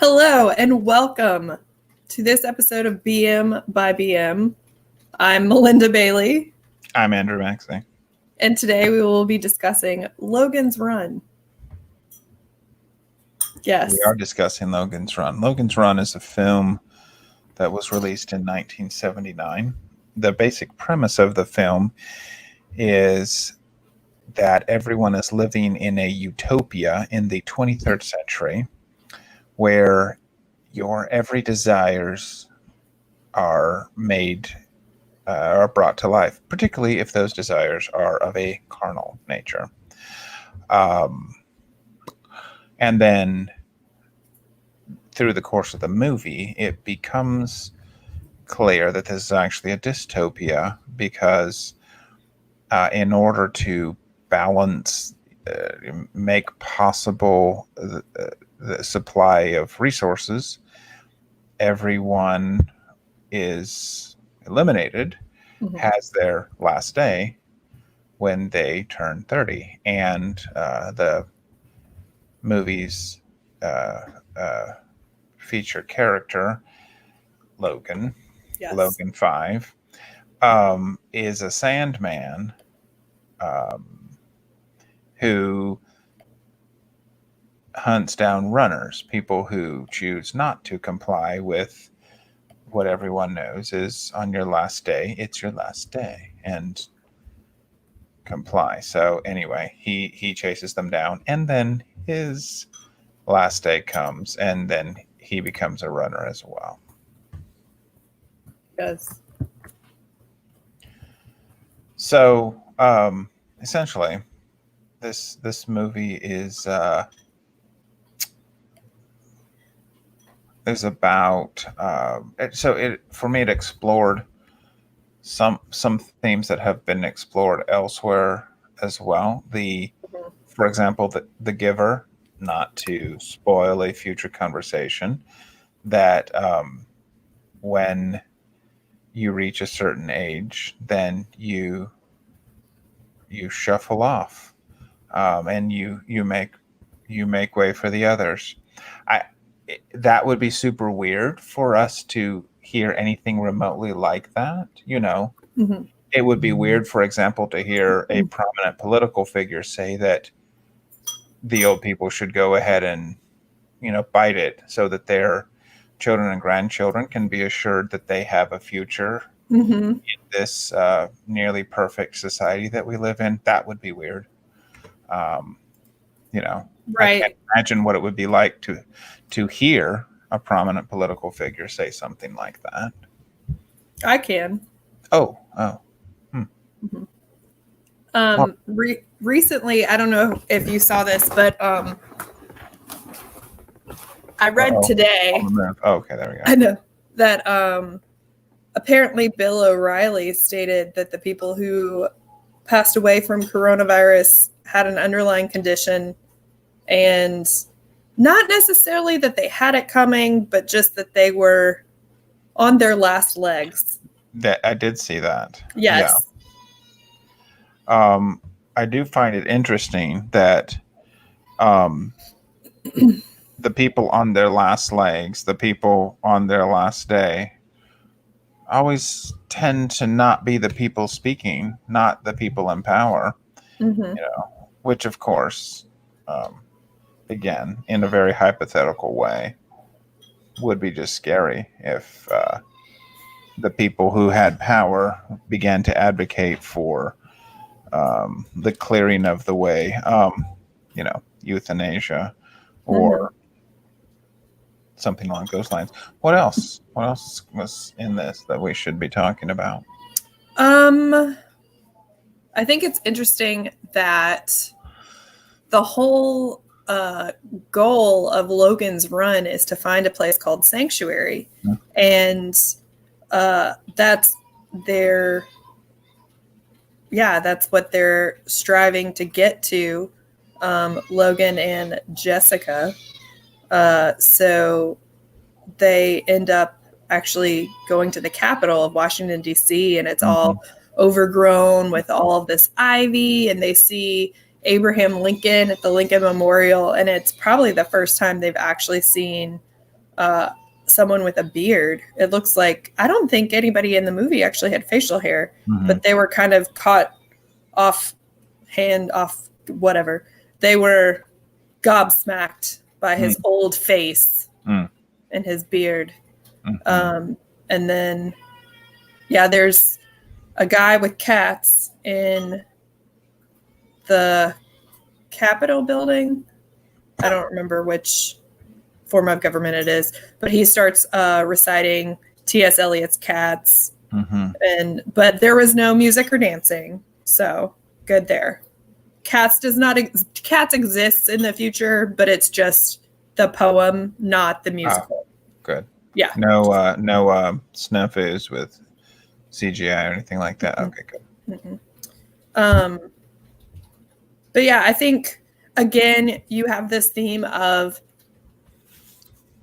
Hello and welcome to this episode of BM by BM. I'm Melinda Bailey. I'm Andrew Maxey. And today we will be discussing Logan's Run. Yes. We are discussing Logan's Run. Logan's Run is a film that was released in 1979. The basic premise of the film is that everyone is living in a utopia in the 23rd century where your every desires are made are brought to life, particularly if those desires are of a carnal nature. And then through the course of the movie, it becomes clear that this is actually a dystopia because in order to balance, make possible the supply of resources, everyone is eliminated, has their last day when they turn 30. And the movie's featured character, Logan, Yes. Logan 5, is a sandman who hunts down runners, people who choose not to comply with what everyone knows is on your last day, it's your last day, and comply. So anyway, he chases them down, and then his last day comes, and then he becomes a runner as well. Yes. So essentially, this movie is about for me it explored some themes that have been explored elsewhere as well. For example, the giver, not to spoil a future conversation, that when you reach a certain age, then you shuffle off, and you make way for the others. That would be super weird for us to hear anything remotely like that. It would be weird, for example, to hear a prominent political figure say that the old people should go ahead and, bite it so that their children and grandchildren can be assured that they have a future in this nearly perfect society that we live in. That would be weird. Right. I can't imagine what it would be like to hear a prominent political figure say something like that. I can. Oh. Recently, I don't know if you saw this, but I read today. Oh, okay, there we go. I know that apparently Bill O'Reilly stated that the people who passed away from coronavirus had an underlying condition, and not necessarily that they had it coming, but just that they were on their last legs. That I did see that. Yes. Yeah. I do find it interesting that the people on their last legs, the people on their last day, always tend to not be the people speaking, not the people in power. Which of course, again, in a very hypothetical way, would be just scary if the people who had power began to advocate for the clearing of the way, euthanasia or something along those lines. What else? What else was in this that we should be talking about? I think it's interesting that the whole goal of Logan's Run is to find a place called Sanctuary. And that's what they're striving to get to, Logan and Jessica. So they end up actually going to the capital of Washington, D.C., and it's all overgrown with all of this ivy, and they see Abraham Lincoln at the Lincoln Memorial, and it's probably the first time they've actually seen someone with a beard. It looks like, I don't think anybody in the movie actually had facial hair, but they were kind of caught off whatever. They were gobsmacked by his old face and his beard. And then, yeah, there's a guy with cats in the Capitol building. I don't remember which form of government it is, but he starts reciting T.S. Eliot's Cats. But there was no music or dancing, so good there. Cats exists in the future, but it's just the poem, not the musical. Good. Yeah. No snafus with CGI or anything like that. Okay, good. But yeah, I think again you have this theme of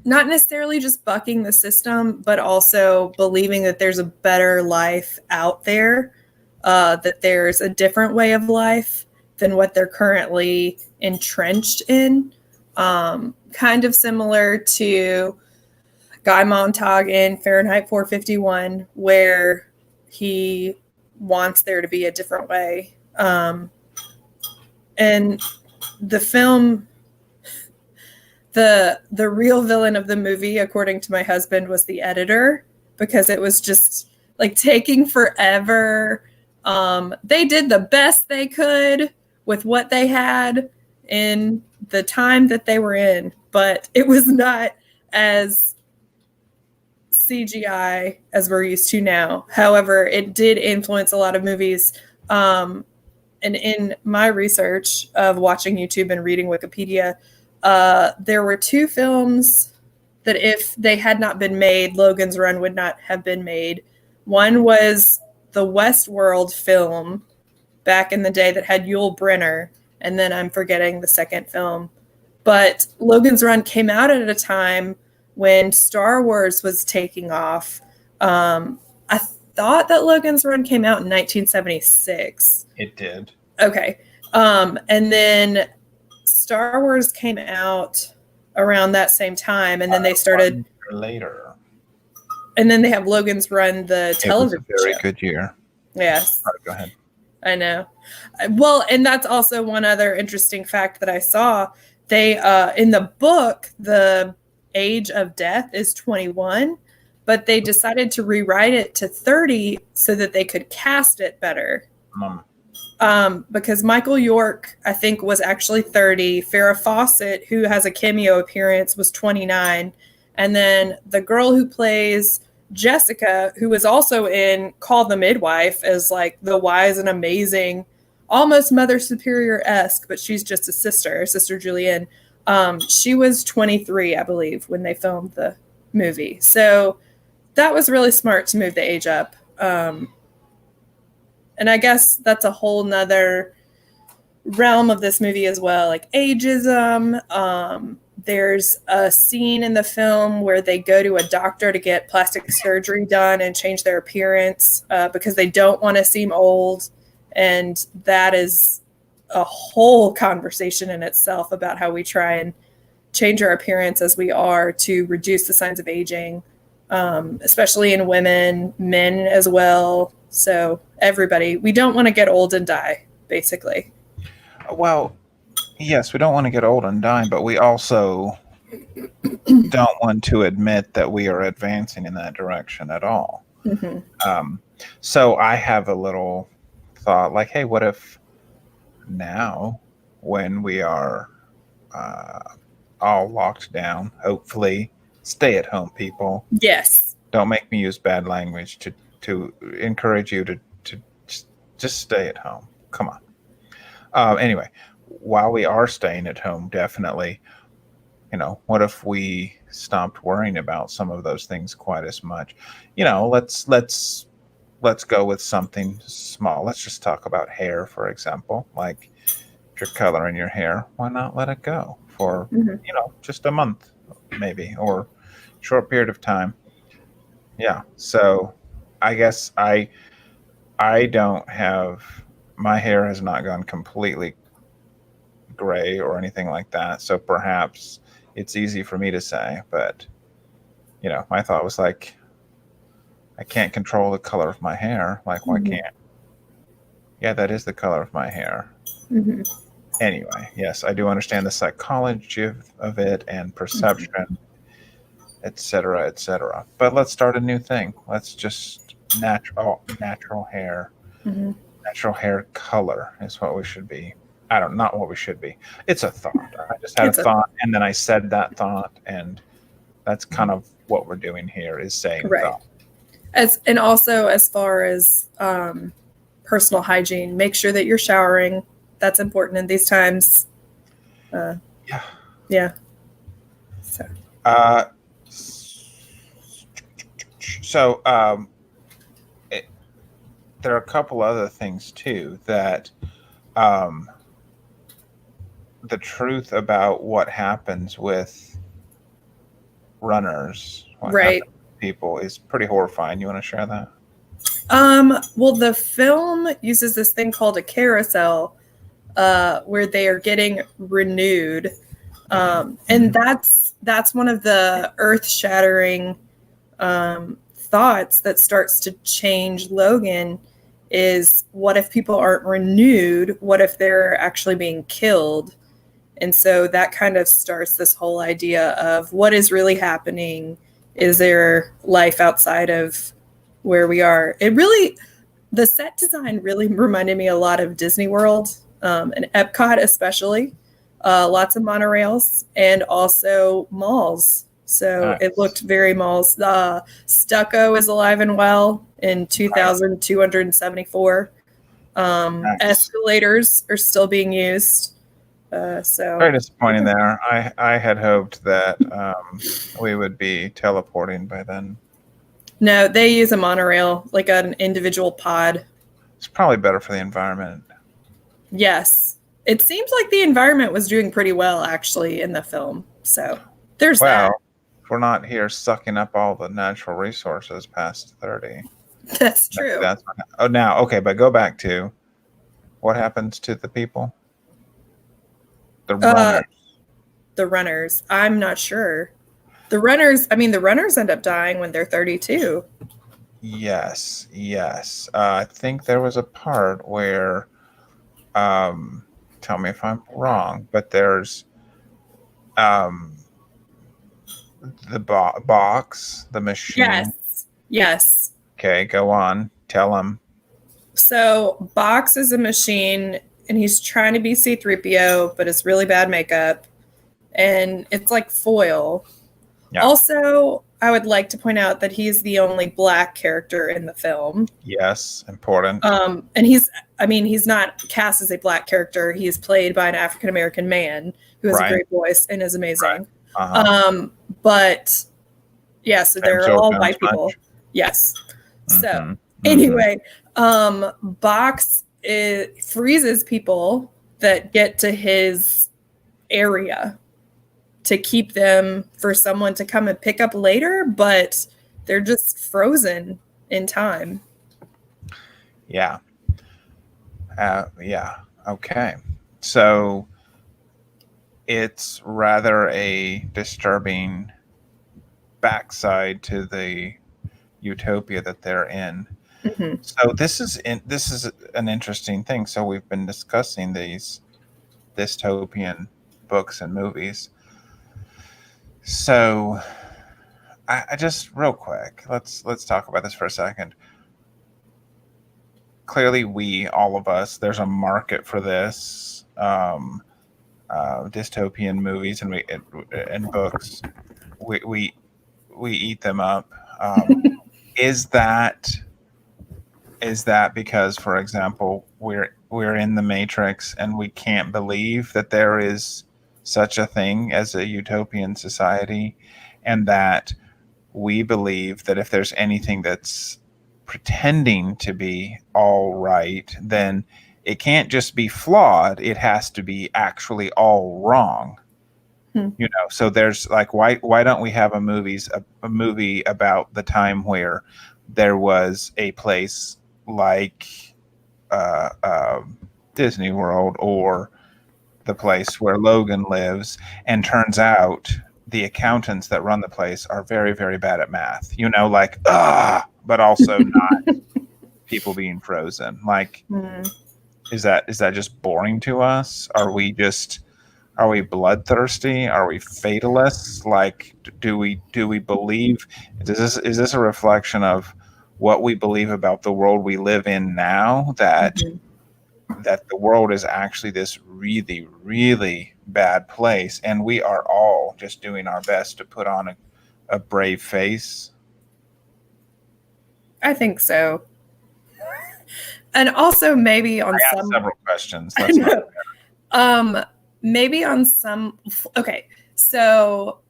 not necessarily just bucking the system, but also believing that there's a better life out there, that there's a different way of life than what they're currently entrenched in. Kind of similar to Guy Montag in Fahrenheit 451, where he wants there to be a different way. And the film, the real villain of the movie, according to my husband, was the editor, because it was just like taking forever. They did the best they could with what they had in the time that they were in, but it was not as CGI as we're used to now. However, it did influence a lot of movies. And in my research of watching YouTube and reading Wikipedia, there were two films that if they had not been made, Logan's Run would not have been made. One was the Westworld film back in the day that had Yul Brynner, and then I'm forgetting the second film. But Logan's Run came out at a time when Star Wars was taking off. I thought that Logan's Run came out in 1976. It did. Okay. And then Star Wars came out around that same time, and then they started later. And then they have Logan's Run, the television show. It was a very good year. Yes. All right, go ahead. I know. Well, and that's also one other interesting fact that I saw. They in the book, the age of death is 21, but they decided to rewrite it to 30 so that they could cast it better. Because Michael York, I think, was actually 30. Farrah Fawcett, who has a cameo appearance, was 29. And then the girl who plays Jessica, who was also in Call the Midwife as like the wise and amazing, almost Mother Superior-esque, but she's just a sister, Sister Julianne. She was 23, I believe, when they filmed the movie. So that was really smart to move the age up. And I guess that's a whole nother realm of this movie as well, like ageism. There's a scene in the film where they go to a doctor to get plastic surgery done and change their appearance because they don't want to seem old. And that is a whole conversation in itself about how we try and change our appearance as we are to reduce the signs of aging, especially in women, men as well. So everybody, we don't want to get old and die, basically. Well, yes, we don't want to get old and die, but we also don't want to admit that we are advancing in that direction at all. Mm-hmm. So I have a little thought like, hey, what if now when we are all locked down, hopefully stay at home people. Yes. Don't make me use bad language to encourage you to just stay at home. Come on. Anyway, while we are staying at home, definitely, what if we stopped worrying about some of those things quite as much? Let's go with something small. Let's just talk about hair, for example. Like if you're coloring your hair, why not let it go for, just a month maybe, or short period of time. Yeah. So I guess I don't have, my hair has not gone completely gray or anything like that. So perhaps it's easy for me to say, but my thought was like, I can't control the color of my hair. Like, why Mhm. can't? Yeah, that is the color of my hair. Mhm. Anyway, yes, I do understand the psychology of it and perception, etc., etc. But let's start a new thing. Let's just natural hair. Mhm. Natural hair color is what we should be. I don't not what we should be. It's a thought. I just had a It's a thought and then I said that thought, and that's kind of what we're doing here is saying right. thought. And also as far as personal hygiene, make sure that you're showering. That's important in these times. Yeah. Yeah. So. Uh, so there are a couple other things too that um, the truth about what happens with runners, what Right. happens to people, is pretty horrifying. You want to share that? Well, the film uses this thing called a carousel, where they are getting renewed, and that's one of the earth-shattering thoughts that starts to change Logan. Is what if people aren't renewed? What if they're actually being killed? And so that kind of starts this whole idea of what is really happening. Is there life outside of where we are? The set design really reminded me a lot of Disney World, and Epcot especially. Lots of monorails and also malls. So Nice. it looked very malls. Stucco is alive and well in 2,274. Nice. Escalators are still being used. So Very disappointing there. I had hoped that we would be teleporting by then. no, they use a monorail, like an individual pod. It's probably better for the environment. Yes. It seems like the environment was doing pretty well, actually, in the film. So there's Well, if we're not here sucking up all the natural resources past 30. that. That's Maybe true. that's what, now, okay, but go back to what happens to the people? The runners. The runners, I'm not sure. The runners end up dying when they're 32. Yes, yes. I think there was a part where, tell me if I'm wrong, but there's um, the box, the machine. Yes. Yes. Okay, go on. Tell them. So Box is a machine, and he's trying to be C-3PO, but it's really bad makeup. And it's like foil. Yeah. Also, I would like to point out that he's the only black character in the film. Yes, important. And he's not cast as a black character. He is played by an African American man who has a great voice and is amazing. Right. Uh-huh. But yeah, so they're all white people. Yes. So anyway, Box freezes people that get to his area to keep them for someone to come and pick up later, but they're just frozen in time. Yeah. Yeah. Okay. So it's rather a disturbing backside to the utopia that they're in. Mm-hmm. So this is an interesting thing. So we've been discussing these dystopian books and movies. So I just real quick, let's talk about this for a second. Clearly, all of us, there's a market for this, dystopian movies and books. We eat them up. Is that because, for example, we're in the Matrix and we can't believe that there is such a thing as a utopian society, and that we believe that if there's anything that's pretending to be all right, then it can't just be flawed, it has to be actually all wrong. So there's like, why don't we have a movie about the time where there was a place like Disney World, or the place where Logan lives, and turns out the accountants that run the place are very, very bad at math. Like but also not people being frozen. Like, is that just boring to us? Are we bloodthirsty? Are we fatalists? Like, do we believe? Is this a reflection of what we believe about the world we live in now? That the world is actually this really, really bad place, and we are all just doing our best to put on a brave face. I think so. And also maybe on I asked some several questions. That's not maybe on some okay. So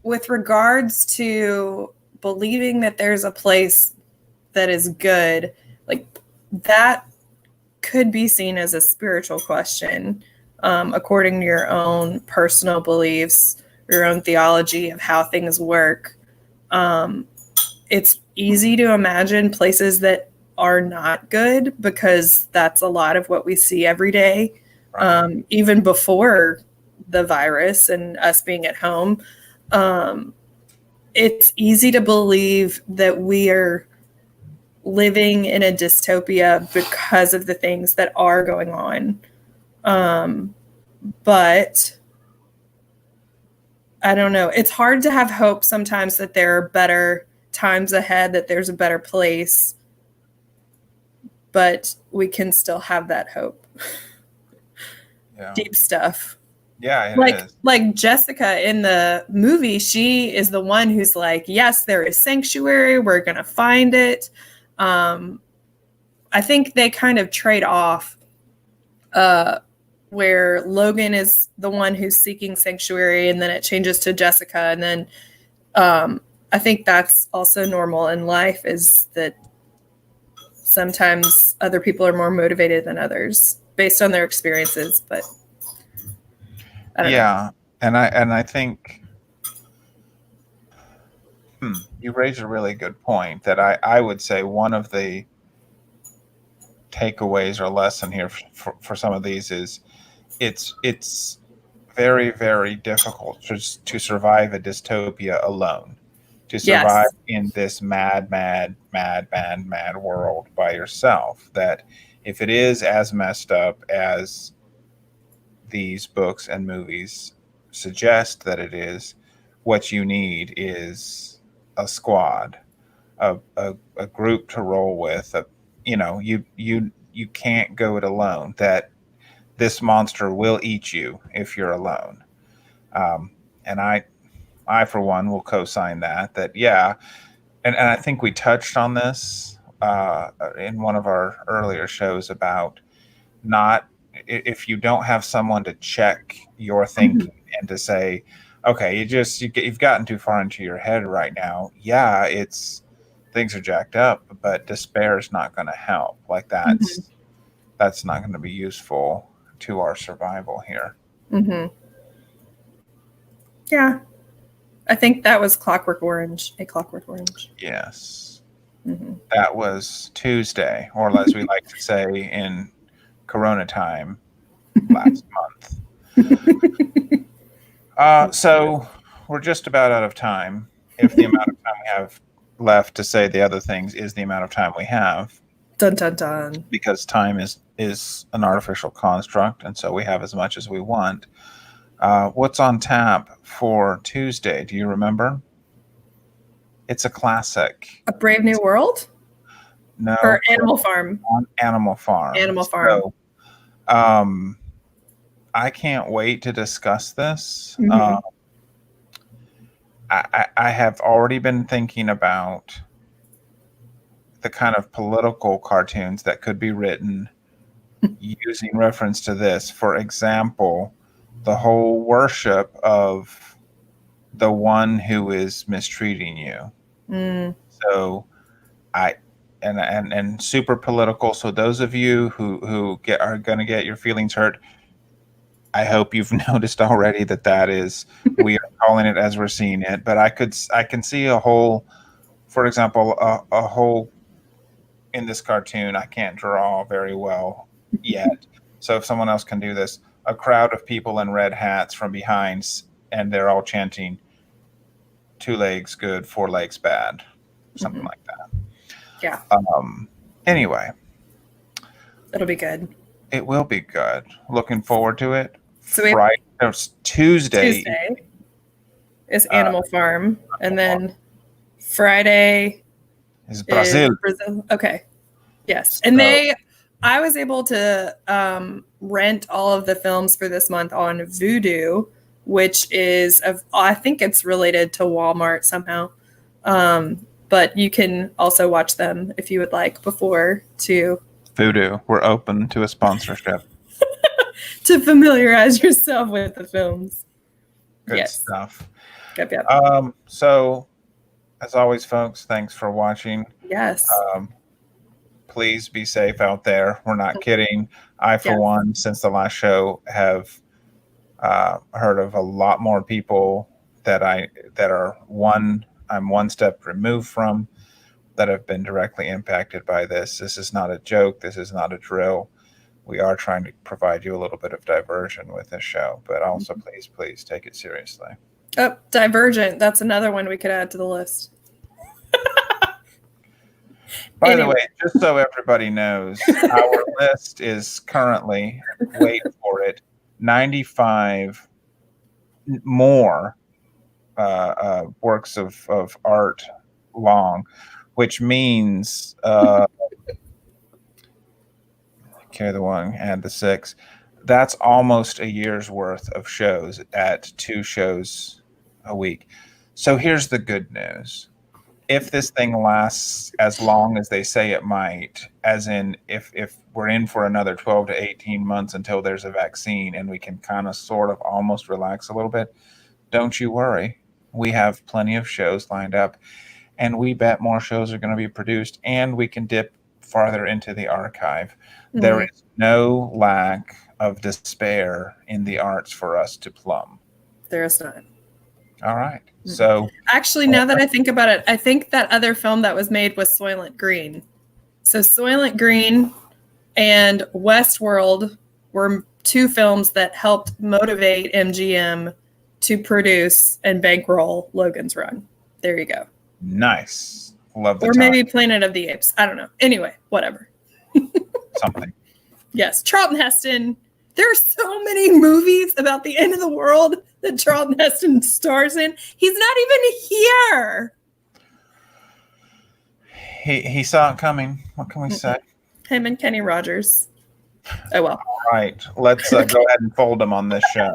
with regards to believing that there's a place that is good, like that could be seen as a spiritual question, according to your own personal beliefs, your own theology of how things work. It's easy to imagine places that are not good because that's a lot of what we see every day, even before the virus and us being at home. It's easy to believe that we are living in a dystopia because of the things that are going on. But I don't know. It's hard to have hope sometimes that there are better times ahead, that there's a better place, but we can still have that hope. Yeah. Deep stuff. Yeah, it is. Like Jessica in the movie, she is the one who's like, yes, there is sanctuary. We're going to find it. I think they kind of trade off, where Logan is the one who's seeking sanctuary, and then it changes to Jessica. And then I think that's also normal in life, is that sometimes other people are more motivated than others based on their experiences. But I don't know. And I think you raise a really good point that I would say one of the takeaways or lesson here for some of these is it's very, very difficult to survive a dystopia alone, to survive in this mad world by yourself. That if it is as messed up as these books and movies suggest that it is, what you need is a squad, a group to roll with. You can't go it alone. That this monster will eat you if you're alone. And I for one will co-sign that. Yeah, and I think we touched on this in one of our earlier shows about not if you don't have someone to check your thinking and to say, okay, you've gotten too far into your head right now. Yeah, it's things are jacked up, but despair is not going to help. Like that's not going to be useful to our survival here. Yeah, I think that was Clockwork Orange. A Clockwork Orange. Yes, that was Tuesday, or as we like to say in Corona time, last month. So we're just about out of time. If the amount of time we have left to say the other things is the amount of time we have. Dun dun dun. Because time is an artificial construct, and so we have as much as we want. What's on tap for Tuesday? Do you remember? It's a classic. A Brave New World? No. Or Animal Farm? On Animal Farm. Animal Farm. So, I can't wait to discuss this. I have already been thinking about the kind of political cartoons that could be written using reference to this. For example, the whole worship of the one who is mistreating you. So and super political. So those of you who are going to get your feelings hurt, I hope you've noticed already that is, we are calling it as we're seeing it. But I can see a whole, for example, a whole in this cartoon. I can't draw very well yet. So if someone else can do this, a crowd of people in red hats from behind and they're all chanting 2 legs good, 4 legs bad, something like that. Yeah. Anyway, It'll be good. it will be good. Looking forward to it. So Friday, Tuesday is Animal Farm, and then Friday is Brazil. Okay. Yes. And I was able to rent all of the films for this month on Vudu, which is, I think it's related to Walmart somehow. But you can also watch them if you would like before to Vudu. We're open to a sponsorship. to familiarize yourself with the films. Good stuff. Yep. So, as always, folks, thanks for watching. Yes. Please be safe out there. We're not kidding. I, for one, since the last show, have heard of a lot more people that I'm one step removed from, that have been directly impacted by this. This is not a joke. This is not a drill. We are trying to provide you a little bit of diversion with this show, but also please take it seriously. Oh, Divergent. That's another one we could add to the list. By the way, just so everybody knows, our list is currently, wait for it, 95 more works of art long, which means carry the 1, add the 6. That's almost a year's worth of shows at 2 shows a week. So here's the good news. If this thing lasts as long as they say it might, as in if we're in for another 12 to 18 months until there's a vaccine and we can kind of sort of almost relax a little bit, don't you worry. We have plenty of shows lined up, and we bet more shows are going to be produced, and we can dip farther into the archive. Mm-hmm. There is no lack of despair in the arts for us to plumb. There is not. All right. So actually, now that I think about it, I think that other film that was made was Soylent Green. So Soylent Green and Westworld were 2 films that helped motivate MGM to produce and bankroll Logan's Run. There you go. Nice. Love the Or time. maybe Planet of the Apes. I don't know. Anyway, whatever. Something. Yes. Charlton Heston. There are so many movies about the end of the world that Charlton Heston stars in. He's not even here. He saw it coming. What can we say? Him and Kenny Rogers. Oh, well. All right. Let's go ahead and fold him on this show.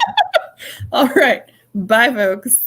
All right. Bye, folks.